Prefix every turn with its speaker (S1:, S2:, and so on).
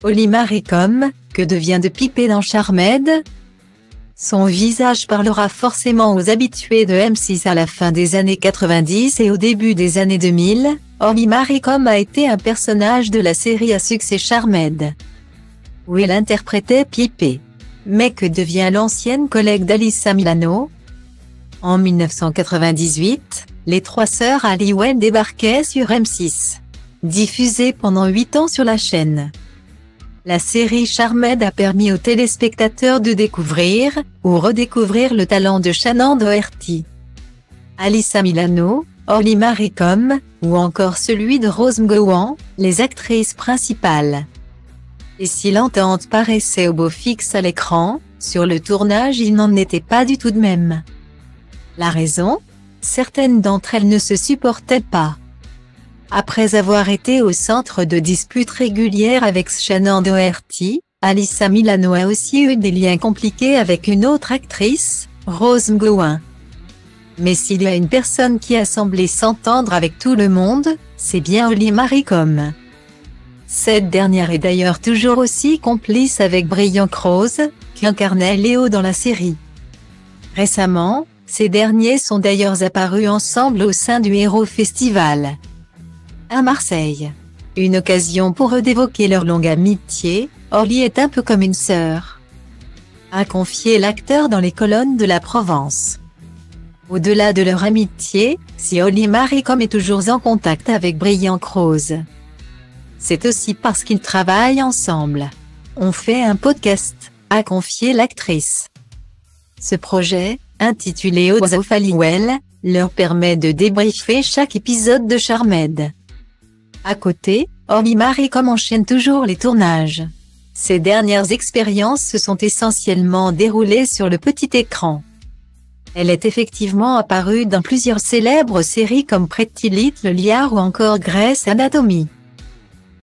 S1: Holly Marie Com, que devient de Pipé dans Charmed? Son visage parlera forcément aux habitués de M6 à la fin des années 90 et au début des années 2000, Holly Marie Com a été un personnage de la série à succès Charmed, où elle interprétait Pipé. Mais que devient l'ancienne collègue d'Alyssa Milano? En 1998, les trois sœurs Halliwell débarquaient sur M6, diffusée pendant 8 ans sur la chaîne. La série Charmed a permis aux téléspectateurs de découvrir, ou redécouvrir le talent de Shannon Doherty, Alyssa Milano, Holly Marie Com, ou encore celui de Rose McGowan, les actrices principales. Et si l'entente paraissait au beau fixe à l'écran, sur le tournage il n'en était pas du tout de même. La raison? Certaines d'entre elles ne se supportaient pas. Après avoir été au centre de disputes régulières avec Shannon Doherty, Alyssa Milano a aussi eu des liens compliqués avec une autre actrice, Rose McGowan. Mais s'il y a une personne qui a semblé s'entendre avec tout le monde, c'est bien Holly Marie Com. Cette dernière est d'ailleurs toujours aussi complice avec Brian Krause, qui incarnait Léo dans la série. Récemment, ces derniers sont d'ailleurs apparus ensemble au sein du Héros Festival à Marseille. Une occasion pour eux d'évoquer leur longue amitié. Holly est un peu comme une sœur, a confié l'acteur dans les colonnes de la Provence. Au-delà de leur amitié, si Holly Marie Com est toujours en contact avec Brian Krause, c'est aussi parce qu'ils travaillent ensemble. On fait un podcast, a confié l'actrice. Ce projet, intitulé House of Halliwell, leur permet de débriefer chaque épisode de Charmed. À côté, Holly Marie Com enchaîne toujours les tournages. Ses dernières expériences se sont essentiellement déroulées sur le petit écran. Elle est effectivement apparue dans plusieurs célèbres séries comme Pretty Little Liars ou encore Grey's Anatomy.